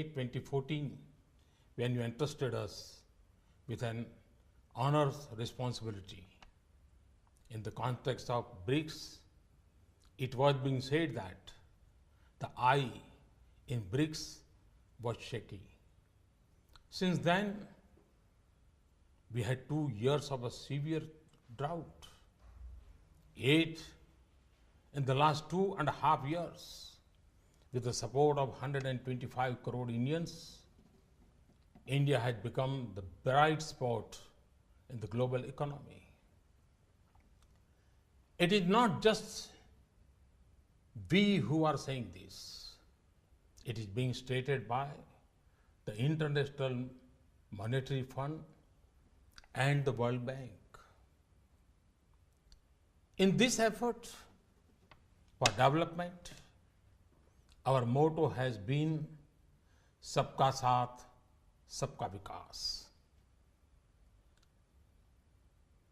2014, when you entrusted us with an honors responsibility. In the context of BRICS, it was being said that the I in BRICS was shaky. Since then, we had 2 years of a severe drought. Yet, in the last 2.5 years, with the support of 125 crore Indians, India has become the bright spot in the global economy. It is not just we who are saying this. It is being stated by the International Monetary Fund and the World Bank. In this effort for development, our motto has been Sabka Saath, Sabka Vikas.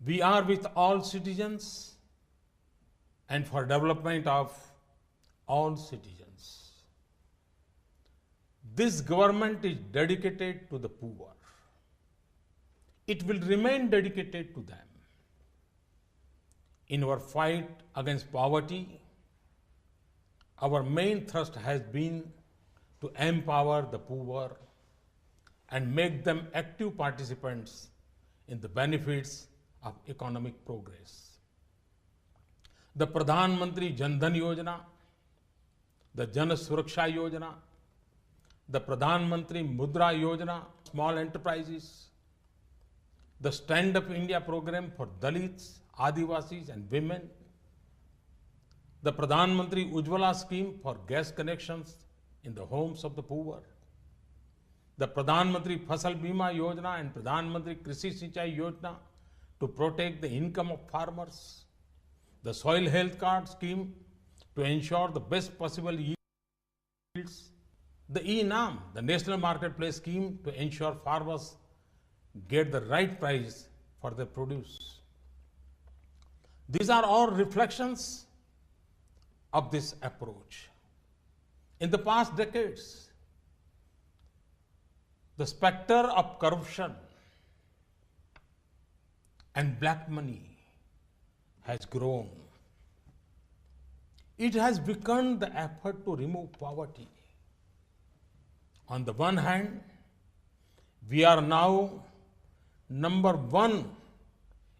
We are with all citizens and for development of all citizens. This government is dedicated to the poor. It will remain dedicated to them. In our fight against poverty, our main thrust has been to empower the poor and make them active participants in the benefits of economic progress. The Pradhan Mantri Jan Dhan Yojana, the Jan Suraksha Yojana, the Pradhan Mantri Mudra Yojana, small enterprises, the Stand Up India program for Dalits, Adivasis and women, the Pradhan Mantri Ujjwala scheme for gas connections in the homes of the poor, the Pradhan Mantri Fasal Bima Yojana and Pradhan Mantri Krishi Sinchai Yojana to protect the income of farmers, the Soil Health Card scheme to ensure the best possible yields, the e-NAM, the National Marketplace scheme to ensure farmers get the right price for their produce. These are all reflections of this approach. In the past decades, the specter of corruption and black money has grown. It has become the effort to remove poverty. On the one hand, we are now number 1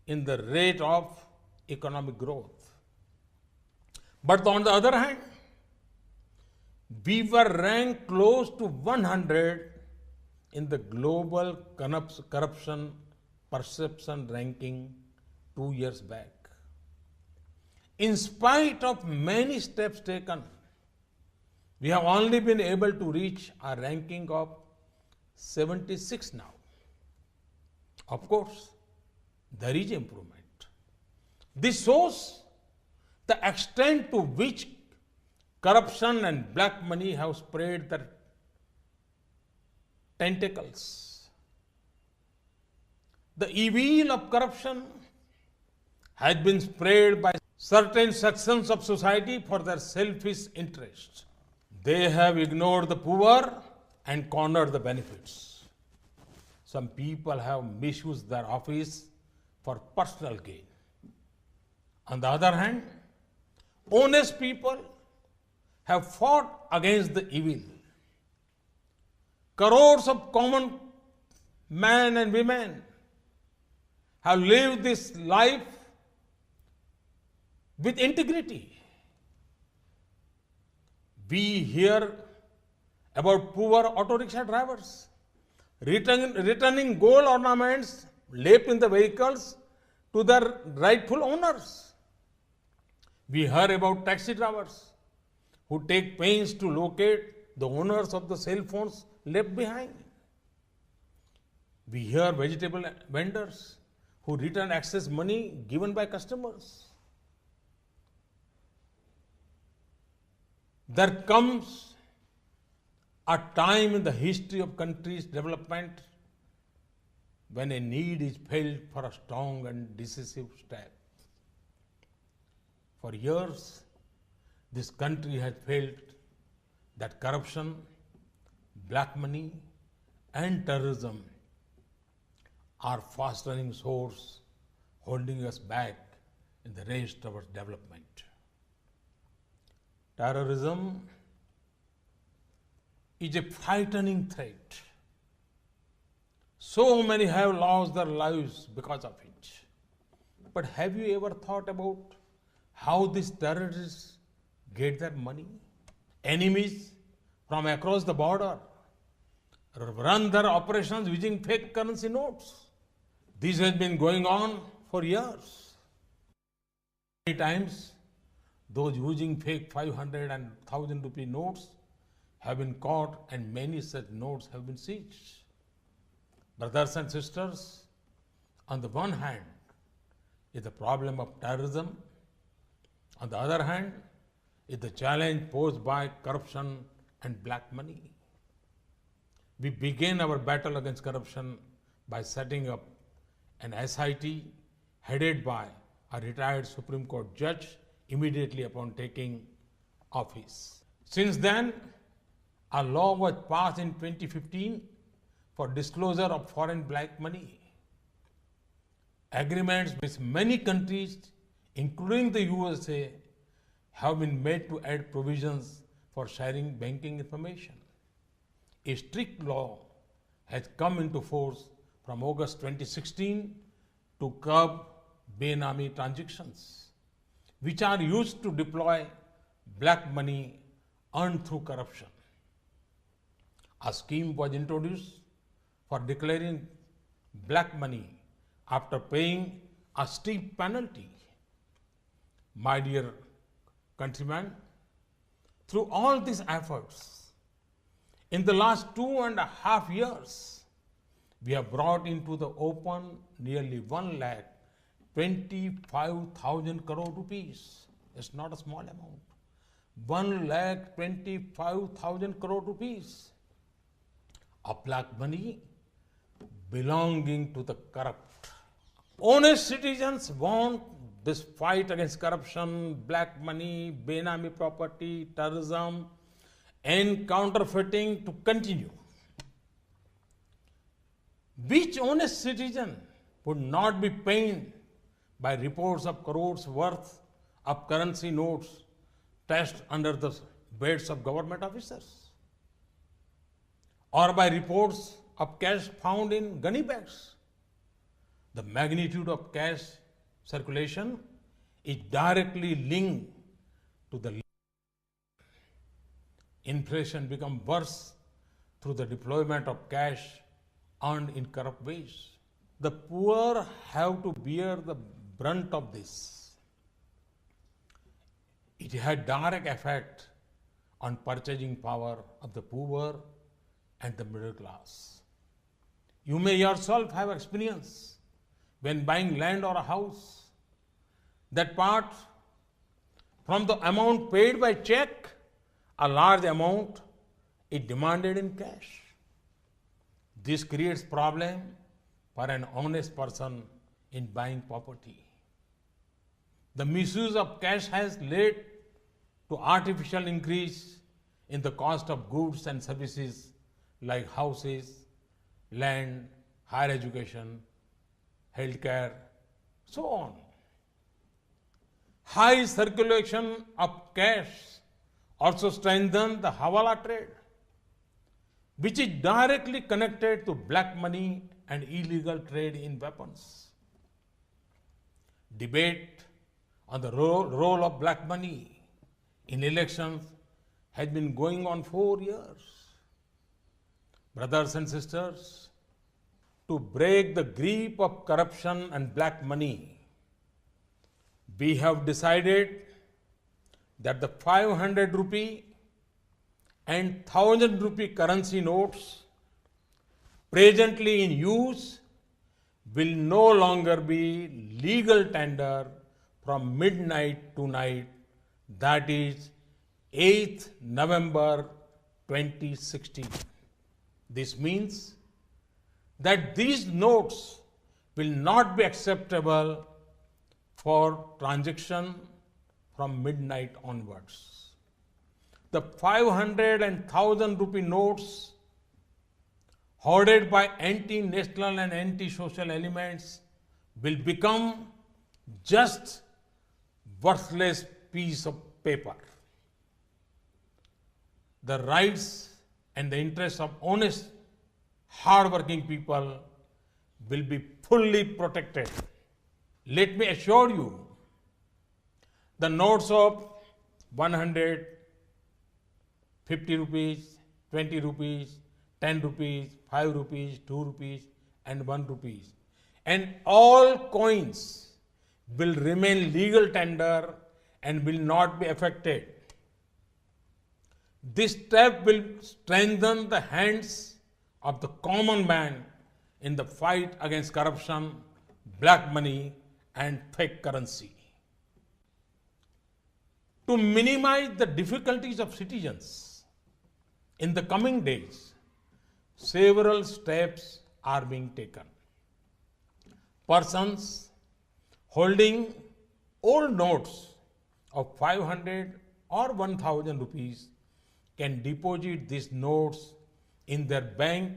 in the rate of economic growth. But on the other hand, we were ranked close to 100 in the global corruption perception ranking 2 years back. In spite of many steps taken, we have only been able to reach a ranking of 76 now. Of course, there is improvement. This shows the extent to which corruption and black money have spread their tentacles. The evil of corruption has been spread by certain sections of society for their selfish interests. They have ignored the poor and cornered the benefits. Some people have misused their office for personal gain. On the other hand, honest people have fought against the evil. Crores of common men and women have lived this life with integrity. We hear about poor auto rickshaw drivers returning gold ornaments left in the vehicles to their rightful owners. We hear about taxi drivers who take pains to locate the owners of the cell phones left behind. We hear vegetable vendors who return excess money given by customers. There comes a time in the history of country's development when a need is felt for a strong and decisive step. For years, this country has felt that corruption, black money and terrorism are fast-running source holding us back in the race towards development. Terrorism is a frightening threat. So many have lost their lives because of it. But have you ever thought about how these terrorists get their money? Enemies from across the border run their operations using fake currency notes. This has been going on for years. Many times, those using fake 500 and 1000 rupee notes have been caught and many such notes have been seized. Brothers and sisters, on the one hand is the problem of terrorism. On the other hand is the challenge posed by corruption and black money. We began our battle against corruption by setting up an SIT headed by a retired Supreme Court judge immediately upon taking office. Since then, a law was passed in 2015 for disclosure of foreign black money. Agreements with many countries, including the USA, have been made to add provisions for sharing banking information. A strict law has come into force from August 2016 to curb Benami transactions, which are used to deploy black money earned through corruption. A scheme was introduced for declaring black money after paying a steep penalty. My dear countrymen, through all these efforts, in the last 2.5 years, we have brought into the open nearly 1,25,000 crore rupees. It's not a small amount. 1,25,000 crore rupees of black money belonging to the corrupt. Honest citizens want this fight against corruption, black money, Benami property, terrorism, and counterfeiting to continue. Which honest citizen would not be pained by reports of crores worth of currency notes stashed under the beds of government officers? Or by reports of cash found in gunny bags? The magnitude of cash circulation is directly linked to the inflation become worse through the deployment of cash earned in corrupt ways. The poor have to bear the brunt of this. It had direct effect on purchasing power of the poor and the middle class. You may yourself have experience when buying land or a house, that part from the amount paid by check, a large amount is demanded in cash. This creates problem for an honest person in buying property. The misuse of cash has led to artificial increase in the cost of goods and services like houses, land, higher education, healthcare, so on. High circulation of cash also strengthens the Hawala trade, which is directly connected to black money and illegal trade in weapons. Debate on the role of black money in elections has been going on 4 years. Brothers and sisters, to break the grip of corruption and black money, we have decided that the 500 rupee and 1000 rupee currency notes presently in use will no longer be legal tender from midnight to night, that is 8th November 2016. This means that these notes will not be acceptable for transaction from midnight onwards. The 500 and 1000 rupee notes hoarded by anti-national and anti-social elements, will become just worthless piece of paper. The rights and the interests of honest, hard-working people will be fully protected. Let me assure you, the notes of 100, 50 rupees, 20 rupees, 10 rupees, 5 rupees, 2 rupees, and 1 rupees, and all coins will remain legal tender and will not be affected. This step will strengthen the hands of the common man in the fight against corruption, black money, and fake currency. To minimize the difficulties of citizens, in the coming days, several steps are being taken. Persons holding old notes of 500 or 1000 rupees can deposit these notes in their bank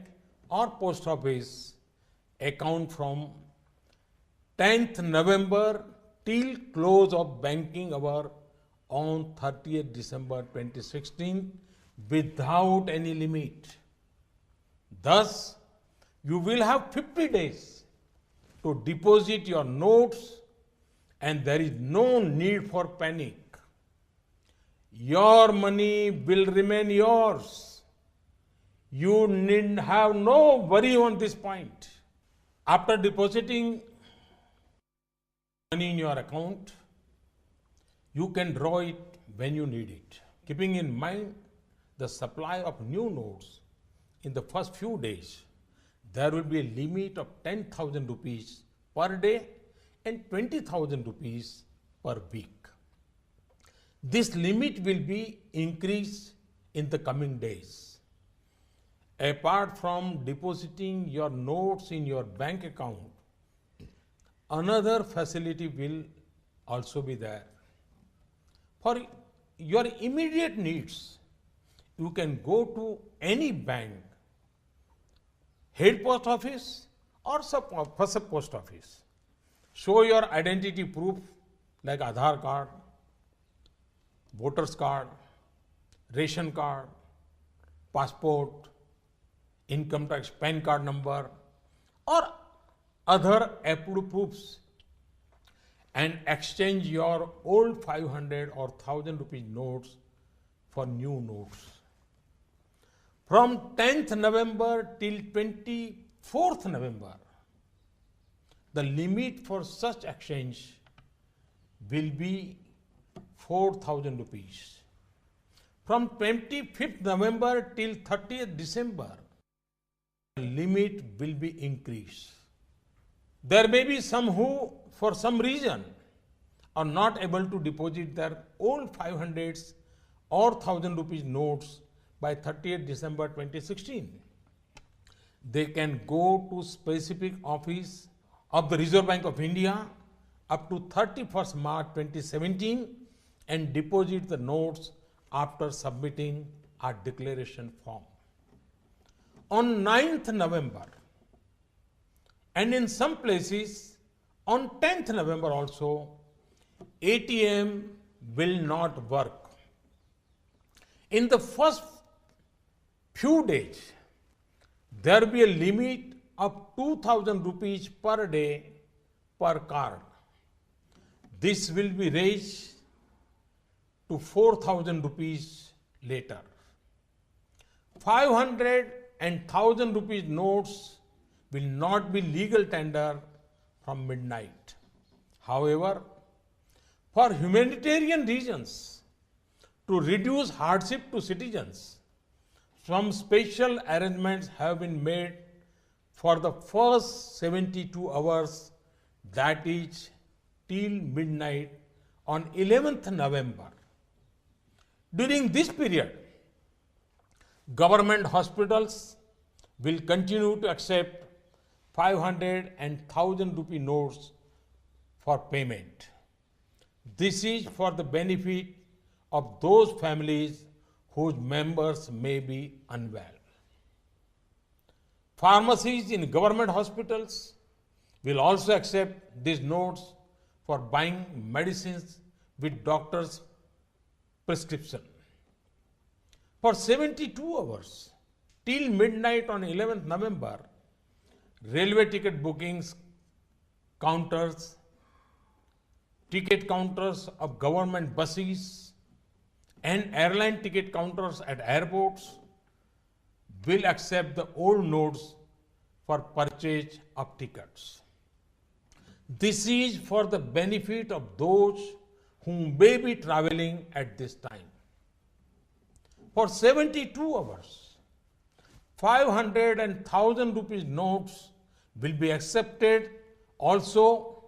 or post office account from 10th November till close of banking hour on 30th December 2016 without any limit. Thus, you will have 50 days to deposit your notes and there is no need for panic. Your money will remain yours. You need have no worry on this point. After depositing money in your account, you can draw it when you need it. Keeping in mind the supply of new notes in the first few days, there will be a limit of 10,000 rupees per day and 20,000 rupees per week. This limit will be increased in the coming days. Apart from depositing your notes in your bank account, another facility will also be there. For your immediate needs, you can go to any bank, head post office or sub post office. Show your identity proof like Aadhaar card, voter's card, ration card, passport, income tax, PAN card number, or other approved proofs, and exchange your old 500 or 1000 rupees notes for new notes. From 10th November till 24th November, the limit for such exchange will be 4,000 rupees. From 25th November till 30th December, the limit will be increased. There may be some who, for some reason, are not able to deposit their old 500s or 1000 rupees notes by 30th December 2016. They can go to specific office of the Reserve Bank of India up to 31st March 2017 and deposit the notes after submitting a declaration form. On 9th November and in some places on 10th November also, ATM will not work. In the first few days, there will be a limit of 2,000 rupees per day per card. This will be raised to 4,000 rupees later. 500 and 1,000 rupees notes will not be legal tender from midnight. However, for humanitarian reasons, to reduce hardship to citizens, some special arrangements have been made for the first 72 hours, that is till midnight on 11th November. During this period, government hospitals will continue to accept 500 and 1,000 rupee notes for payment. This is for the benefit of those families whose members may be unwell. Pharmacies in government hospitals will also accept these notes for buying medicines with doctor's prescription. For 72 hours, till midnight on 11th November, railway ticket bookings counters, ticket counters of government buses, and airline ticket counters at airports will accept the old notes for purchase of tickets. This is for the benefit of those who may be traveling at this time. For 72 hours, 500 and 1000 rupees notes will be accepted also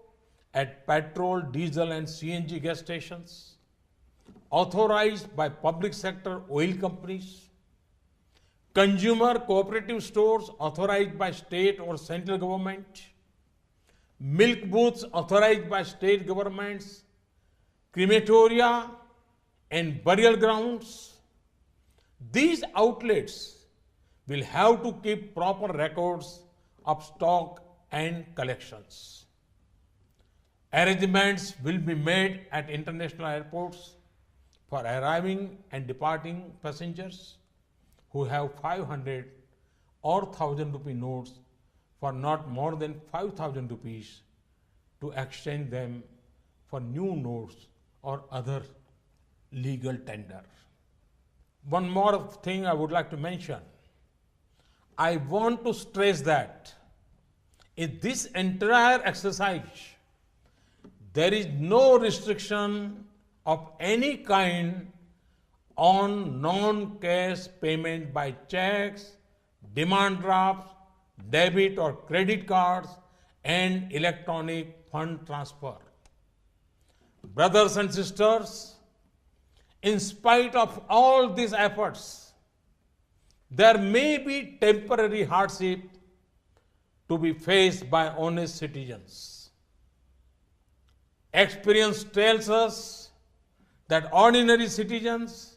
at petrol, diesel and CNG gas stations, authorized by public sector oil companies, consumer cooperative stores authorized by state or central government, milk booths authorized by state governments, crematoria and burial grounds. These outlets will have to keep proper records of stock and collections. Arrangements will be made at international airports for arriving and departing passengers who have 500 or 1000 rupee notes for not more than 5000 rupees to exchange them for new notes or other legal tender. One more thing I would like to mention. I want to stress that in this entire exercise, there is no restriction of any kind on non-cash payment by checks, demand drafts, debit or credit cards, and electronic fund transfer. Brothers and sisters, in spite of all these efforts, there may be temporary hardship to be faced by honest citizens. Experience tells us that ordinary citizens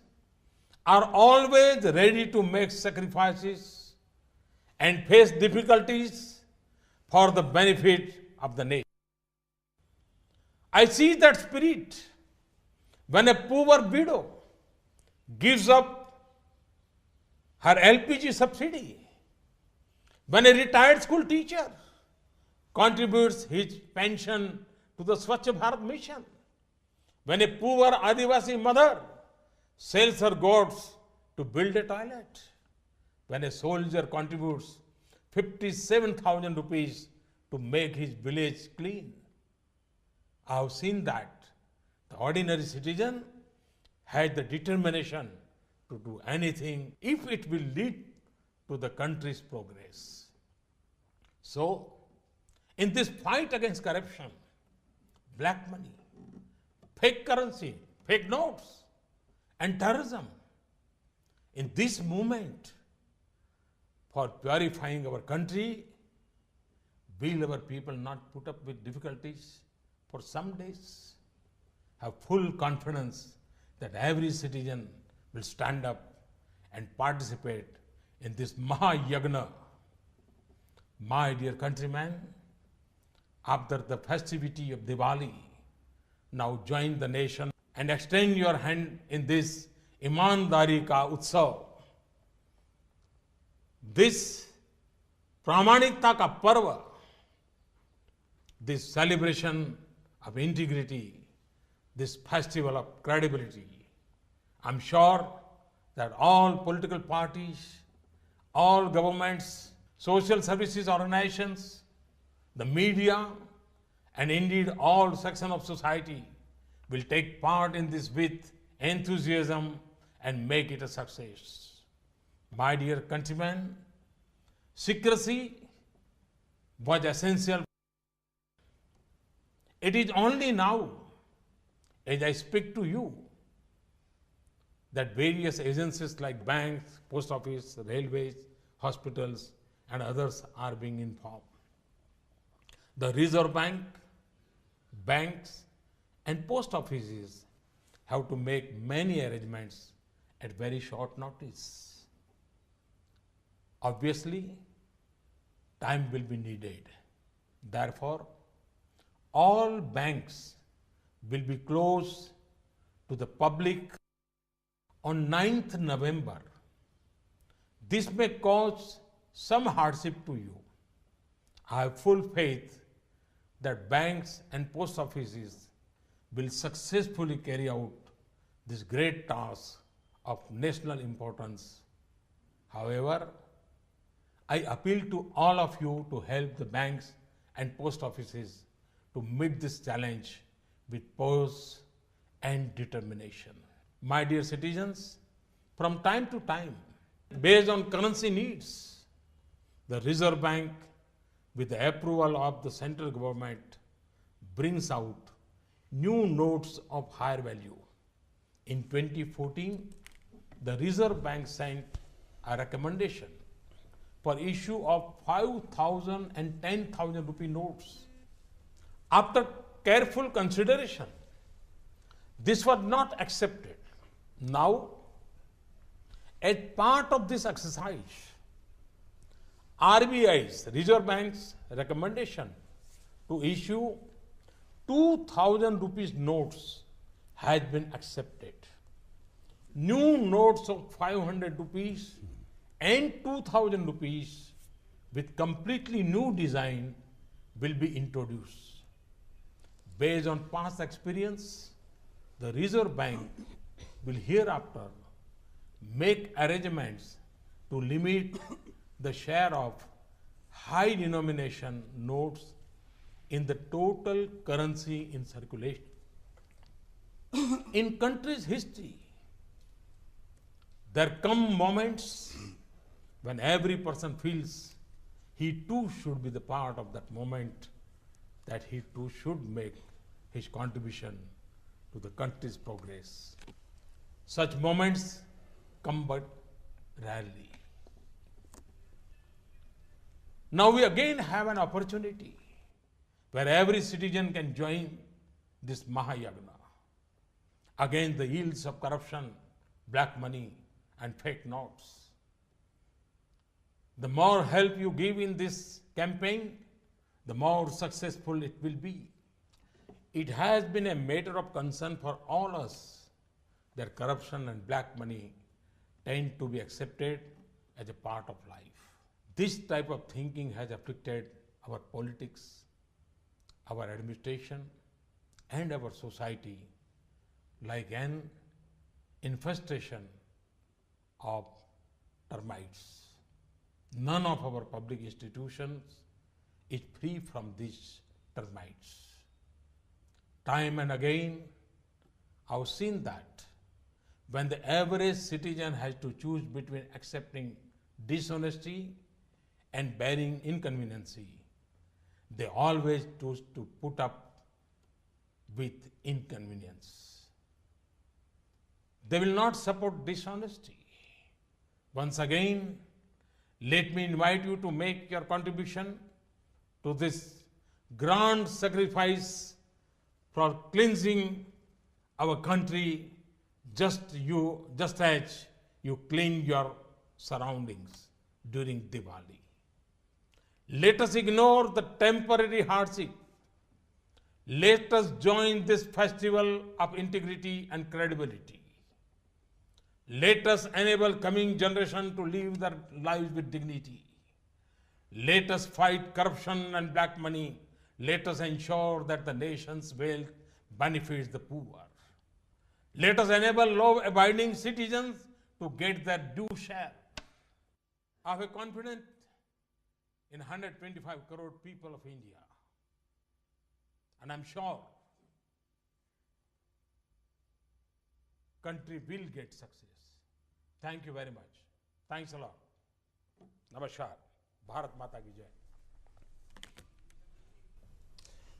are always ready to make sacrifices and face difficulties for the benefit of the nation. I see that spirit when a poor widow gives up her LPG subsidy, when a retired school teacher contributes his pension to the Swachh Bharat mission, when a poor Adivasi mother sells her goats to build a toilet, when a soldier contributes 57,000 rupees to make his village clean. I have seen that the ordinary citizen has the determination to do anything if it will lead to the country's progress. So, in this fight against corruption, black money, fake currency, fake notes, and terrorism, in this movement for purifying our country, will our people not put up with difficulties for some days? Have full confidence that every citizen will stand up and participate in this Mahayagna. My dear countrymen, after the festivity of Diwali, now join the nation and extend your hand in this Imandari ka Utsav. This Pramanikta ka Parva, this celebration of integrity, this festival of credibility. I'm sure that all political parties, all governments, social services organizations, the media, and indeed all sections of society will take part in this with enthusiasm and make it a success. My dear countrymen, secrecy was essential. It is only now, as I speak to you, that various agencies like banks, post office, railways, hospitals, and others are being informed. The Reserve Bank, banks, and post offices have to make many arrangements at very short notice. Obviously, time will be needed. Therefore, all banks will be closed to the public on 9th November. This may cause some hardship to you. I have full faith that banks and post offices will successfully carry out this great task of national importance. However, I appeal to all of you to help the banks and post offices to meet this challenge with poise and determination. My dear citizens, from time to time, based on currency needs, the Reserve Bank, with the approval of the central government, brings out new notes of higher value. In 2014, the Reserve Bank sent a recommendation for issue of 5,000 and 10,000 rupee notes. After careful consideration, this was not accepted. Now, as part of this exercise, RBI's, Reserve Bank's recommendation to issue 2,000 rupees notes has been accepted. New notes of 500 rupees and 2,000 rupees with completely new design will be introduced. Based on past experience, the Reserve Bank will hereafter make arrangements to limit the share of high denomination notes in the total currency in circulation. In country's history, there come moments when every person feels he too should be the part of that moment, that he too should make his contribution to the country's progress. Such moments come but rarely. Now we again have an opportunity where every citizen can join this Mahayagna against the ills of corruption, black money, and fake notes. The more help you give in this campaign, the more successful it will be. It has been a matter of concern for all us that corruption and black money tend to be accepted as a part of life. This type of thinking has afflicted our politics, our administration, and our society like an infestation of termites. None of our public institutions is free from these termites. Time and again, I've seen that when the average citizen has to choose between accepting dishonesty and bearing inconvenience, they always choose to put up with inconvenience. They will not support dishonesty. Once again, let me invite you to make your contribution to this grand sacrifice for cleansing our country, just as you clean your surroundings during Diwali. Let us ignore the temporary hardship. Let us join this festival of integrity and credibility. Let us enable coming generation to live their lives with dignity. Let us fight corruption and black money. Let us ensure that the nation's wealth benefits the poor. Let us enable law-abiding citizens to get their due share. I have confidence in 125 crore people of India. And I'm sure country will get success. Thank you very much. Thanks a lot. Namaskar. Bharat Mata ki jai.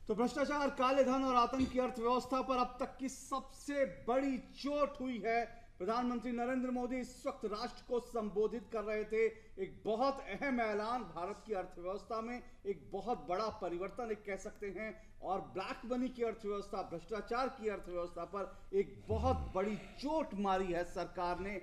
तो भ्रष्टाचार, काले धन और आतंक की अर्थव्यवस्था पर अब तक की सबसे बड़ी चोट हुई है। प्रधानमंत्री नरेंद्र मोदी इस वक्त राष्ट्र को संबोधित कर रहे थे। एक बहुत अहम ऐलान, भारत की अर्थव्यवस्था में एक बहुत बड़ा परिवर्तन एक कह सकते हैं, और ब्लैक मनी की अर्थव्यवस्था, भ्रष्टाचार की अर्थव्यवस्था पर एक बहुत बड़ी चोट मारी है सरकार ने।